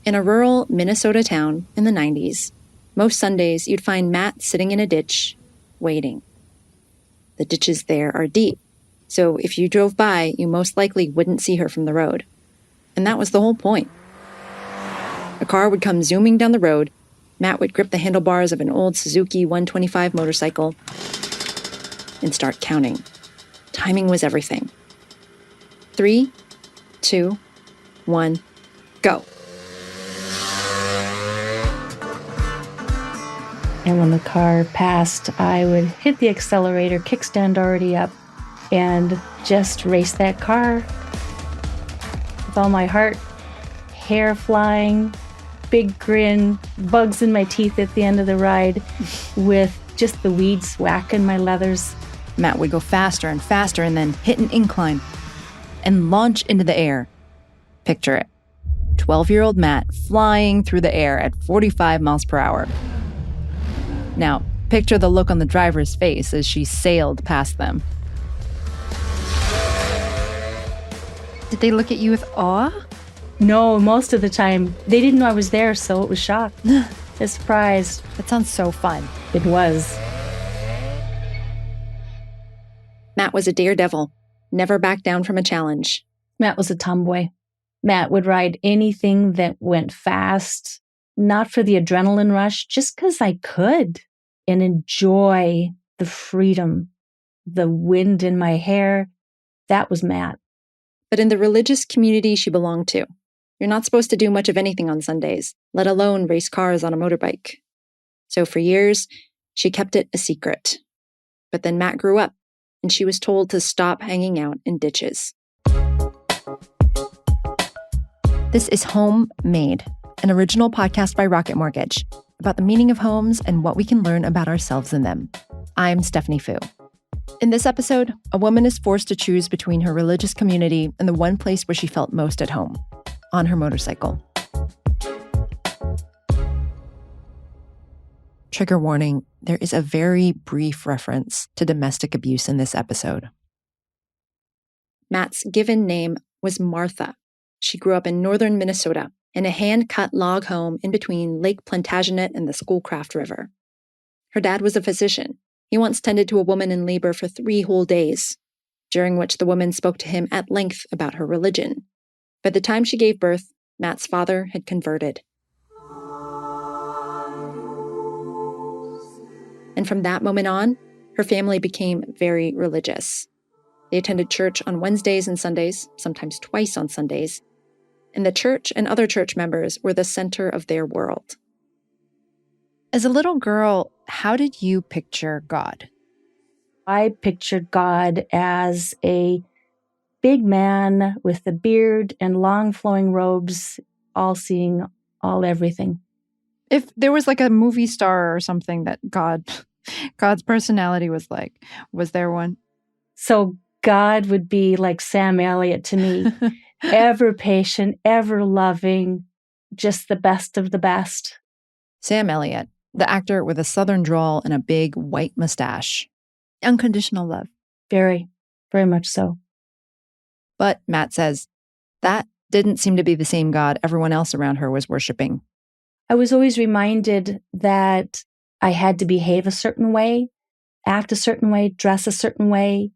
In a rural Minnesota town in the 90s, most Sundays you'd find Matt sitting in a ditch, waiting. The ditches there are deep, so if you drove by, you most likely wouldn't see her from the road. And that was the whole point. A car would come zooming down the road. Matt would grip the handlebars of an old Suzuki 125 motorcycle and start counting. Timing was everything. 3, 2, 1, go. And when the car passed, I would hit the accelerator, kickstand already up, and just race that car with all my heart, hair flying, big grin, bugs in my teeth at the end of the ride, with just the weeds whacking my leathers. Matt would go faster and faster and then hit an incline and launch into the air. Picture it. 12-year-old Matt flying through the air at 45 miles per hour. Now, picture the look on the driver's face as she sailed past them. Did they look at you with awe? No, most of the time. They didn't know I was there, so it was shock. A surprise. That sounds so fun. It was. Matt was a daredevil, never backed down from a challenge. Matt was a tomboy. Matt would ride anything that went fast, not for the adrenaline rush, just because I could, and enjoy the freedom, the wind in my hair. That was Matt. But in the religious community she belonged to, you're not supposed to do much of anything on Sundays, let alone race cars on a motorbike. So for years, she kept it a secret. But then Matt grew up, and she was told to stop hanging out in ditches. This is Homemade, an original podcast by Rocket Mortgage about the meaning of homes and what we can learn about ourselves in them. I'm Stephanie Fu. In this episode, a woman is forced to choose between her religious community and the one place where she felt most at home, on her motorcycle. Trigger warning, there is a very brief reference to domestic abuse in this episode. Matt's given name was Martha. She grew up in northern Minnesota in a hand-cut log home in between Lake Plantagenet and the Schoolcraft River. Her dad was a physician. He once tended to a woman in labor for 3 whole days, during which the woman spoke to him at length about her religion. By the time she gave birth, Matt's father had converted. And from that moment on, her family became very religious. They attended church on Wednesdays and Sundays, sometimes twice on Sundays, and the church and other church members were the center of their world. As a little girl, how did you picture God? I pictured God as a big man with a beard and long flowing robes, all seeing, all everything. If there was like a movie star or something that God's personality was like, was there one? So God would be like Sam Elliott to me, ever patient, ever loving, just the best of the best. Sam Elliott, the actor with a southern drawl and a big white mustache. Unconditional love. Very, very much so. But Matt says that didn't seem to be the same God everyone else around her was worshiping. I was always reminded that I had to behave a certain way, act a certain way, dress a certain way.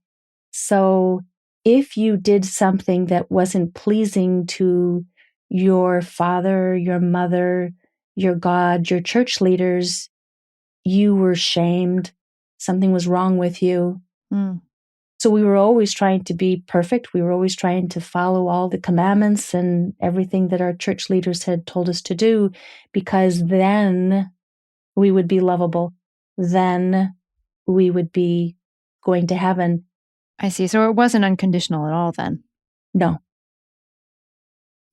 So if you did something that wasn't pleasing to your father, your mother, your God, your church leaders, you were shamed. Something was wrong with you. So we were always trying to be perfect. We were always trying to follow all the commandments and everything that our church leaders had told us to do, because then we would be lovable. Then we would be going to heaven. I see. So it wasn't unconditional at all then? No.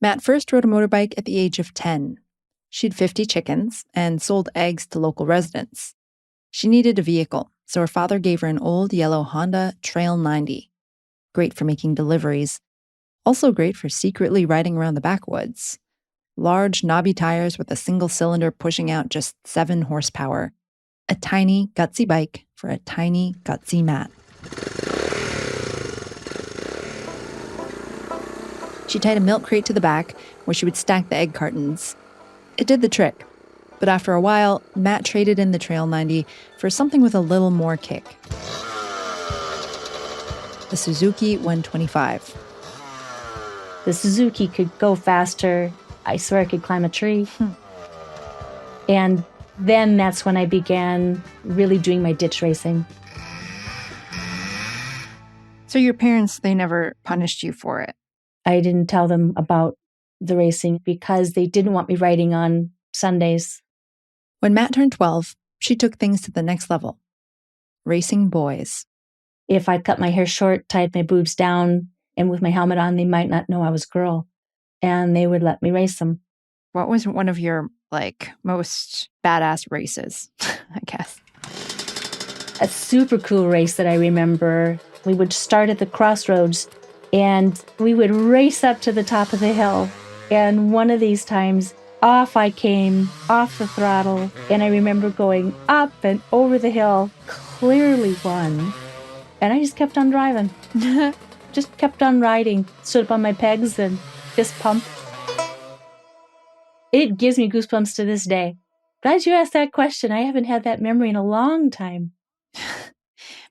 Matt first rode a motorbike at the age of 10. She'd 50 chickens and sold eggs to local residents. She needed a vehicle, so her father gave her an old yellow Honda Trail 90. Great for making deliveries. Also great for secretly riding around the backwoods. Large, knobby tires with a single cylinder pushing out just 7 horsepower. A tiny, gutsy bike for a tiny, gutsy Matt. She tied a milk crate to the back where she would stack the egg cartons. It did the trick. But after a while, Matt traded in the Trail 90 for something with a little more kick. The Suzuki 125. The Suzuki could go faster. I swear I could climb a tree. And then that's when I began really doing my ditch racing. So your parents, they never punished you for it? I didn't tell them about the racing because they didn't want me riding on Sundays. When Matt turned 12, she took things to the next level. Racing boys. If I cut my hair short, tied my boobs down, and with my helmet on, they might not know I was a girl. And they would let me race them. What was one of your, most badass races, I guess? A super cool race that I remember. We would start at the crossroads, and we would race up to the top of the hill. And one of these times, off I came, off the throttle, and I remember going up and over the hill, clearly won. And I just kept on driving. Just kept on riding, stood up on my pegs and fist pumped. It gives me goosebumps to this day. Glad you asked that question. I haven't had that memory in a long time.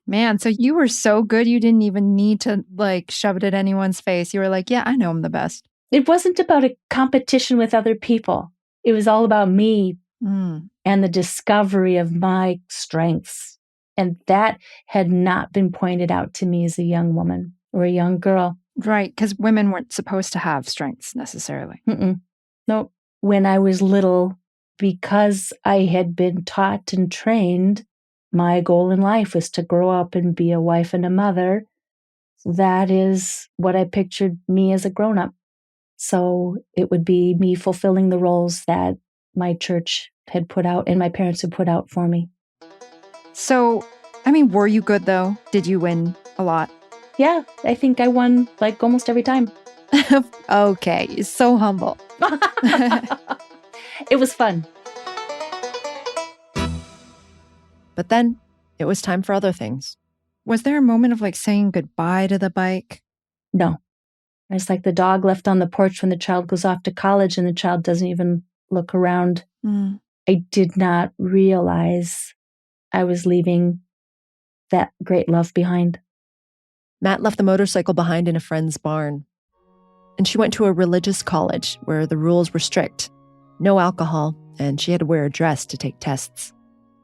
Man, so you were so good you didn't even need to shove it at anyone's face. You were like, yeah, I know I'm the best. It wasn't about a competition with other people. It was all about me and the discovery of my strengths. And that had not been pointed out to me as a young woman or a young girl. Right, because women weren't supposed to have strengths necessarily. No, when I was little, because I had been taught and trained, my goal in life was to grow up and be a wife and a mother. That is what I pictured me as a grown-up. So it would be me fulfilling the roles that my church had put out and my parents had put out for me. So, were you good though? Did you win a lot? Yeah, I think I won almost every time. Okay, you're so humble. It was fun. But then it was time for other things. Was there a moment of saying goodbye to the bike? No. It's like the dog left on the porch when the child goes off to college and the child doesn't even look around. I did not realize I was leaving that great love behind. Matt left the motorcycle behind in a friend's barn. And she went to a religious college where the rules were strict. No alcohol, and she had to wear a dress to take tests.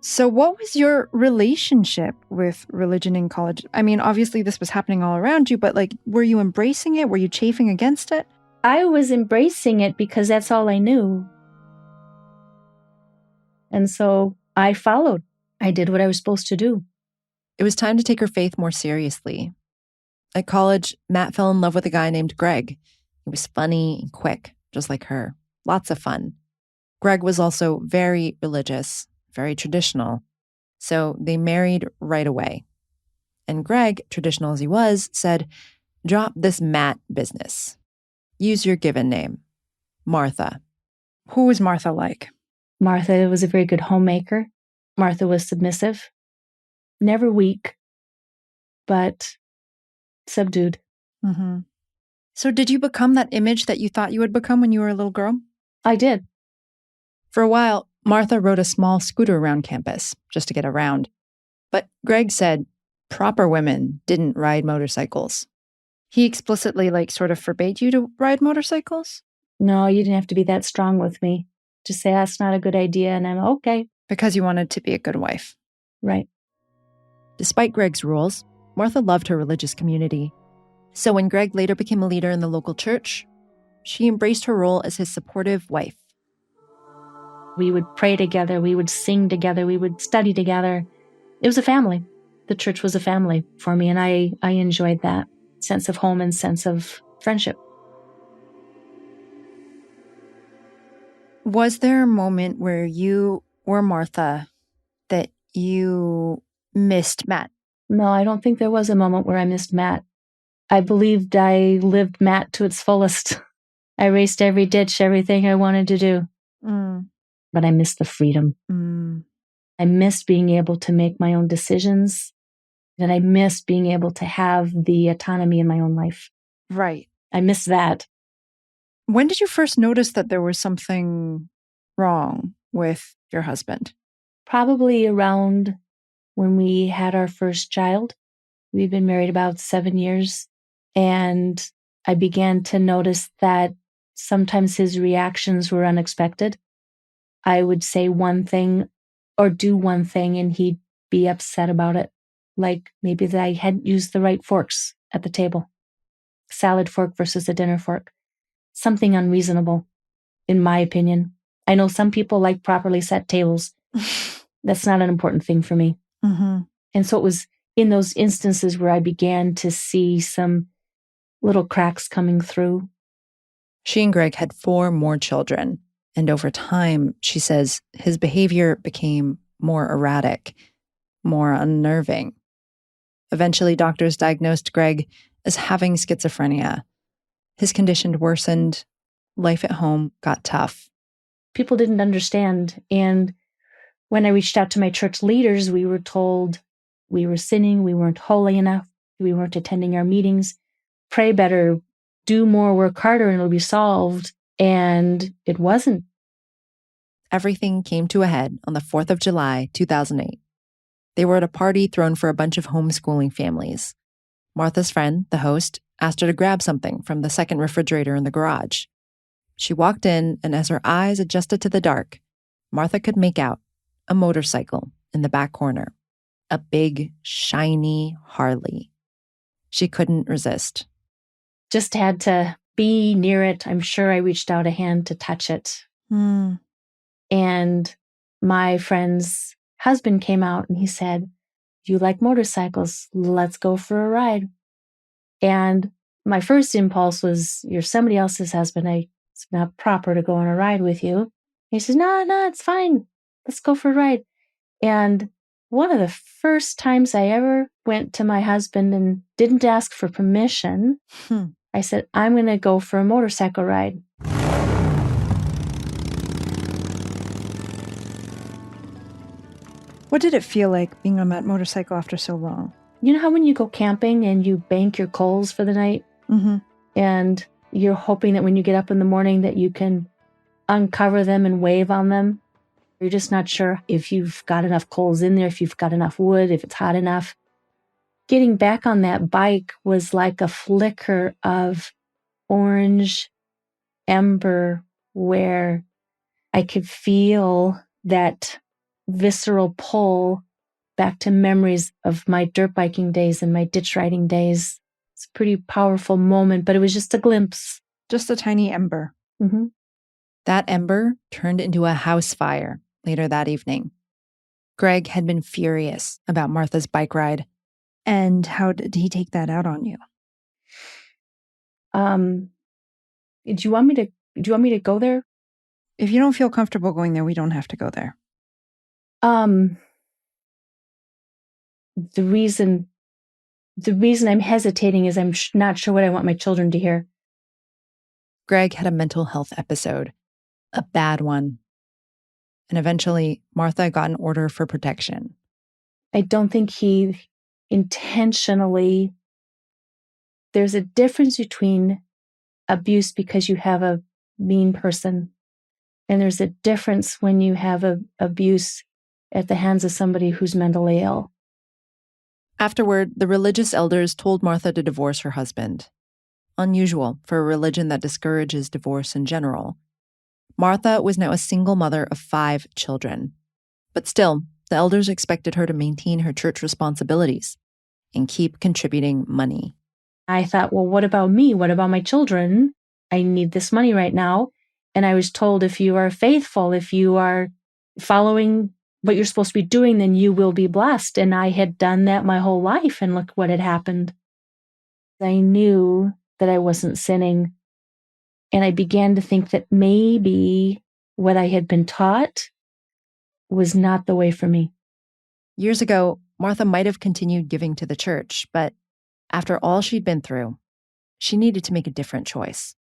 So what was your relationship with religion in college? Obviously this was happening all around you, but were you embracing it? Were you chafing against it? I was embracing it because that's all I knew. And so I followed. I did what I was supposed to do. It was time to take her faith more seriously. At college, Matt fell in love with a guy named Greg. He was funny and quick, just like her. Lots of fun. Greg was also very religious, very traditional. So they married right away. And Greg, traditional as he was, said, drop this Matt business. Use your given name, Martha. Who was Martha like? Martha was a very good homemaker. Martha was submissive, never weak, but subdued. So did you become that image that you thought you would become when you were a little girl? I did. For a while, Martha rode a small scooter around campus just to get around. But Greg said proper women didn't ride motorcycles. He explicitly sort of forbade you to ride motorcycles? No, you didn't have to be that strong with me. Just say that's not a good idea and I'm okay. Because you wanted to be a good wife. Right. Despite Greg's rules, Martha loved her religious community. So when Greg later became a leader in the local church, she embraced her role as his supportive wife. We would pray together, we would sing together, we would study together. It was a family. The church was a family for me, and I enjoyed that sense of home and sense of friendship. Was there a moment where you or Martha that you missed Matt? No, I don't think there was a moment where I missed Matt. I believed I lived Matt to its fullest. I raced every ditch, everything I wanted to do. But I missed the freedom. I missed being able to make my own decisions. And I missed being able to have the autonomy in my own life. Right. I missed that. When did you first notice that there was something wrong with your husband? Probably around when we had our first child. We've been married about 7 years, and I began to notice that sometimes his reactions were unexpected. I would say one thing or do one thing, and he'd be upset about it. Like maybe that I hadn't used the right forks at the table. Salad fork versus a dinner fork. Something unreasonable, in my opinion. I know some people like properly set tables. That's not an important thing for me. Mm-hmm. And so it was in those instances where I began to see some little cracks coming through. She and Greg had 4 more children. And over time, she says, his behavior became more erratic, more unnerving. Eventually, doctors diagnosed Greg as having schizophrenia. His condition worsened. Life at home got tough. People didn't understand. And when I reached out to my church leaders, we were told we were sinning, we weren't holy enough, we weren't attending our meetings. Pray better, do more, work harder, and it'll be solved. And it wasn't. Everything came to a head on the 4th of July, 2008. They were at a party thrown for a bunch of homeschooling families. Martha's friend, the host, asked her to grab something from the second refrigerator in the garage. She walked in, and as her eyes adjusted to the dark, Martha could make out a motorcycle in the back corner. A big, shiny Harley. She couldn't resist. Just had to be near it. I'm sure I reached out a hand to touch it. Mm. And my friend's husband came out and he said, "You like motorcycles, let's go for a ride." And my first impulse was, "You're somebody else's husband. It's not proper to go on a ride with you." He says, No, it's fine. Let's go for a ride. And one of the first times I ever went to my husband and didn't ask for permission, I said, "I'm going to go for a motorcycle ride." What did it feel like being on that motorcycle after so long? You know how when you go camping and you bank your coals for the night? Mm-hmm. And you're hoping that when you get up in the morning that you can uncover them and wave on them? You're just not sure if you've got enough coals in there, if you've got enough wood, if it's hot enough. Getting back on that bike was like a flicker of orange ember where I could feel that visceral pull back to memories of my dirt biking days and my ditch riding days. It's a pretty powerful moment, but it was just a glimpse. Just a tiny ember. Mm-hmm. That ember turned into a house fire later that evening. Greg had been furious about Martha's bike ride. And how did he take that out on you? Do you want me to go there? If you don't feel comfortable going there, we don't have to go there. The reason I'm hesitating is I'm not sure what I want my children to hear. Greg had a mental health episode, a bad one. And eventually, Martha got an order for protection. I don't think he intentionally. There's a difference between abuse because you have a mean person, and there's a difference when you have abuse at the hands of somebody who's mentally ill. Afterward, the religious elders told Martha to divorce her husband. Unusual for a religion that discourages divorce in general. Martha was now a single mother of 5 children. But still, the elders expected her to maintain her church responsibilities and keep contributing money. I thought, well, what about me? What about my children? I need this money right now. And I was told, if you are faithful, if you are following what you're supposed to be doing, then you will be blessed. And I had done that my whole life, and look what had happened. I knew that I wasn't sinning. And I began to think that maybe what I had been taught was not the way for me. Years ago, Martha might have continued giving to the church, but after all she'd been through, she needed to make a different choice.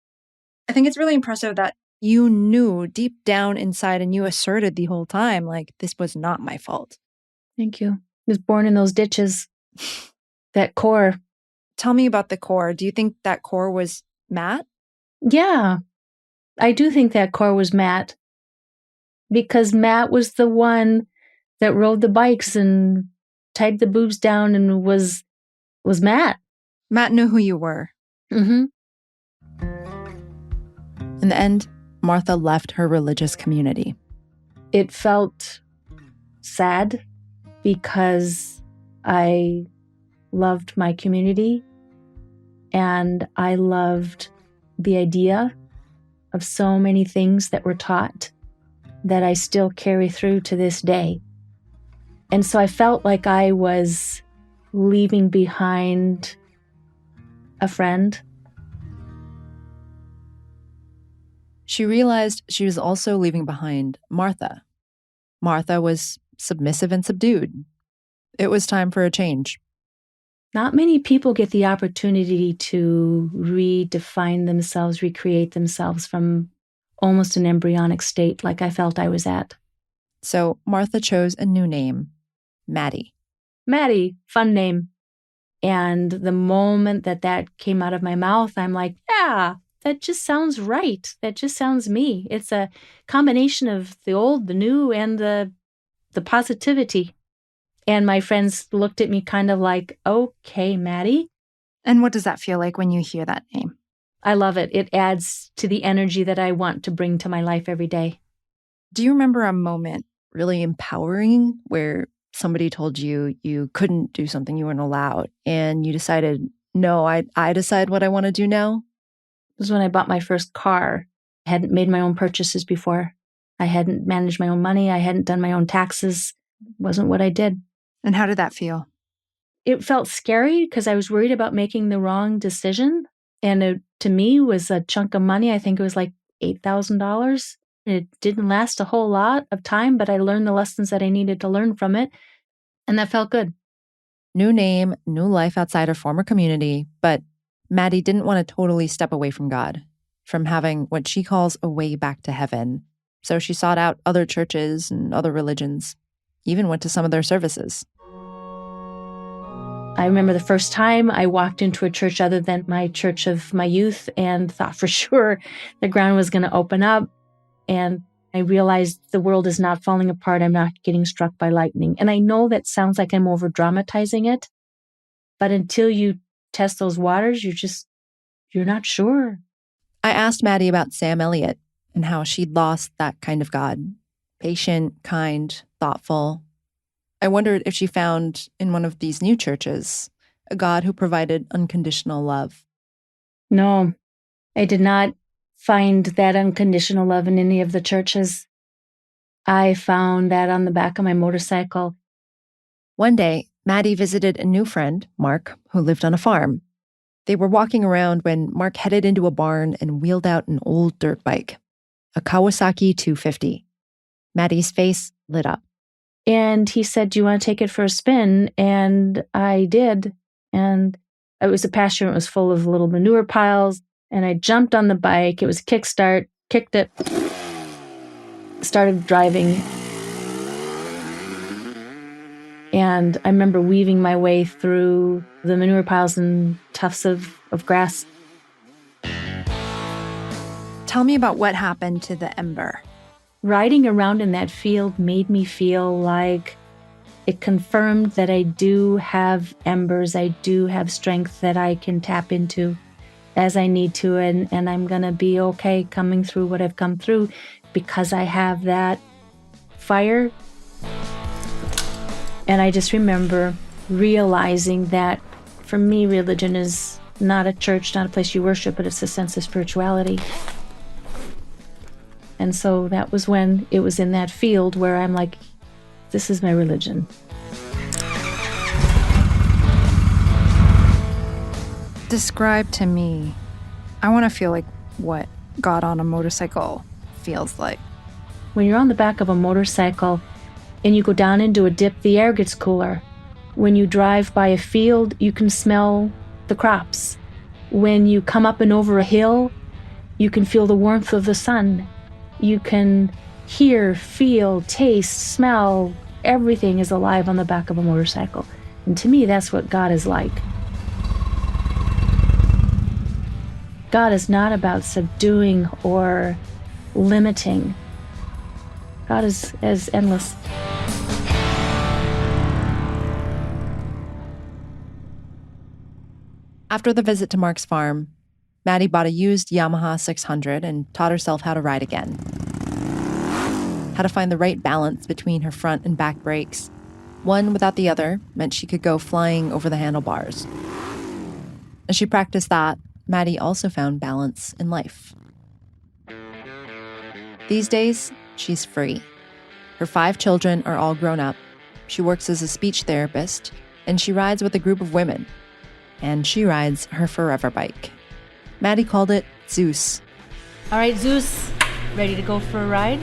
I think it's really impressive that you knew deep down inside and you asserted the whole time, like, this was not my fault. Thank you. I was born in those ditches. That core. Tell me about the core. Do you think that core was Matt? Yeah, I do think that core was Matt. because Matt was the one that rode the bikes and tied the boobs down and was Matt. Matt knew who you were. Mm-hmm. In the end, Martha left her religious community. It felt sad because I loved my community and I loved the idea of so many things that were taught that I still carry through to this day. And so I felt like I was leaving behind a friend. She realized she was also leaving behind Martha. Martha was submissive and subdued. It was time for a change. Not many people get the opportunity to redefine themselves, recreate themselves from almost an embryonic state like I felt I was at. So Martha chose a new name, Mattie. Mattie, fun name. And the moment that came out of my mouth, I'm like, yeah, that just sounds right. That just sounds me. It's a combination of the old, the new, and the positivity. And my friends looked at me kind of like, okay, Mattie. And what does that feel like when you hear that name? I love it. It adds to the energy that I want to bring to my life every day. Do you remember a moment really empowering where somebody told you you couldn't do something you weren't allowed and you decided, no, I decide what I want to do now? It was when I bought my first car. I hadn't made my own purchases before. I hadn't managed my own money. I hadn't done my own taxes. It wasn't what I did. And how did that feel? It felt scary because I was worried about making the wrong decision. And it, to me, was a chunk of money. I think it was like $8,000. It didn't last a whole lot of time, but I learned the lessons that I needed to learn from it. And that felt good. New name, new life outside her former community. But Mattie didn't want to totally step away from God, from having what she calls a way back to heaven. So she sought out other churches and other religions, even went to some of their services. I remember the first time I walked into a church other than my church of my youth and thought for sure the ground was going to open up. And I realized the world is not falling apart. I'm not getting struck by lightning. And I know that sounds like I'm over dramatizing it, but until you test those waters, you're not sure. I asked Mattie about Sam Elliott and how she'd lost that kind of God. Patient, kind, thoughtful. I wondered if she found in one of these new churches a God who provided unconditional love. No, I did not find that unconditional love in any of the churches. I found that on the back of my motorcycle. One day, Mattie visited a new friend, Mark, who lived on a farm. They were walking around when Mark headed into a barn and wheeled out an old dirt bike, a Kawasaki 250. Mattie's face lit up. And he said, do you want to take it for a spin? And I did. And it was a pasture. It was full of little manure piles. And I jumped on the bike. It was a kickstart, kicked it, started driving. And I remember weaving my way through the manure piles and tufts of grass. Tell me about what happened to the ember. Riding around in that field made me feel like it confirmed that I do have embers. I do have strength that I can tap into as I need to. And I'm going to be okay coming through what I've come through because I have that fire. And I just remember realizing that for me, religion is not a church, not a place you worship, but it's a sense of spirituality. And so that was when it was in that field where I'm like, this is my religion. Describe to me, I want to feel like what God on a motorcycle feels like. When you're on the back of a motorcycle and you go down into a dip, the air gets cooler. When you drive by a field, you can smell the crops. When you come up and over a hill, you can feel the warmth of the sun. You can hear, feel, taste, smell. Everything is alive on the back of a motorcycle. And to me, that's what God is like. God is not about subduing or limiting. God is endless. After the visit to Mark's farm, Mattie bought a used Yamaha 600 and taught herself how to ride again. How to find the right balance between her front and back brakes. One without the other meant she could go flying over the handlebars. As she practiced that, Mattie also found balance in life. These days, she's free. Her 5 children are all grown up. She works as a speech therapist, and she rides with a group of women. And she rides her forever bike. Mattie called it Zeus. All right, Zeus, ready to go for a ride?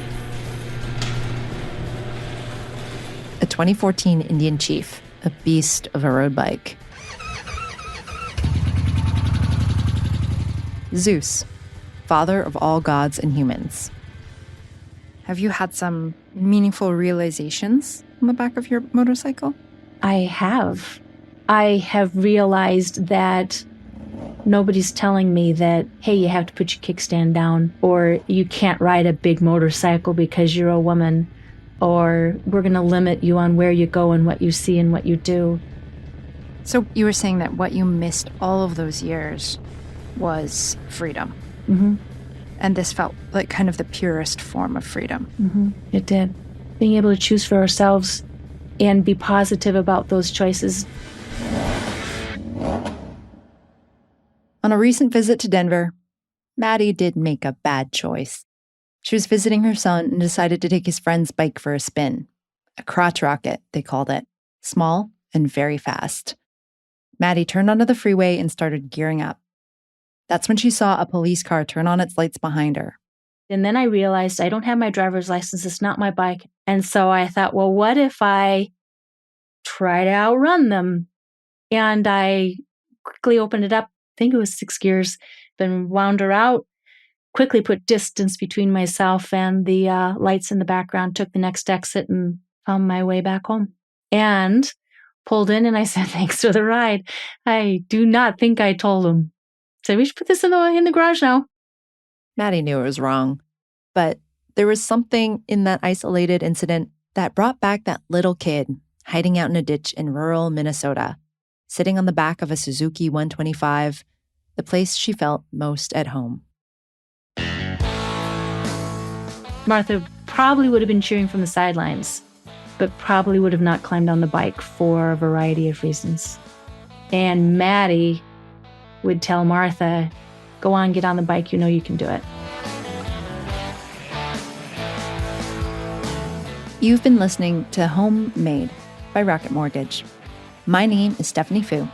A 2014 Indian Chief, a beast of a road bike. Zeus, father of all gods and humans. Have you had some meaningful realizations on the back of your motorcycle? I have. I have realized that nobody's telling me that, hey, you have to put your kickstand down, or you can't ride a big motorcycle because you're a woman, or we're going to limit you on where you go and what you see and what you do. So you were saying that what you missed all of those years was freedom. Mm-hmm. And this felt like kind of the purest form of freedom. Mm-hmm. It did. Being able to choose for ourselves and be positive about those choices. On a recent visit to Denver, Mattie did make a bad choice. She was visiting her son and decided to take his friend's bike for a spin. A crotch rocket, they called it. Small and very fast. Mattie turned onto the freeway and started gearing up. That's when she saw a police car turn on its lights behind her. And then I realized I don't have my driver's license. It's not my bike. And so I thought, well, what if I try to outrun them? And I quickly opened it up. I think it was 6 gears. Then wound her out. Quickly put distance between myself and the lights in the background. Took the next exit and found my way back home. And pulled in and I said, thanks for the ride. I do not think I told him. So we should put this in the garage now. Mattie knew it was wrong, but there was something in that isolated incident that brought back that little kid hiding out in a ditch in rural Minnesota, sitting on the back of a Suzuki 125, the place she felt most at home. Martha probably would have been cheering from the sidelines, but probably would have not climbed on the bike for a variety of reasons. And Mattie would tell Martha, go on, get on the bike, you know you can do it. You've been listening to Homemade by Rocket Mortgage. My name is Stephanie Fu.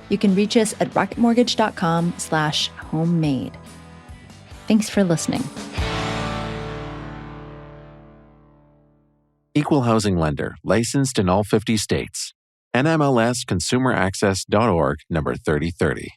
You can reach us at rocketmortgage.com/homemade. Thanks for listening. Equal housing lender, licensed in all 50 states. NMLS ConsumerAccess.org, number 3030.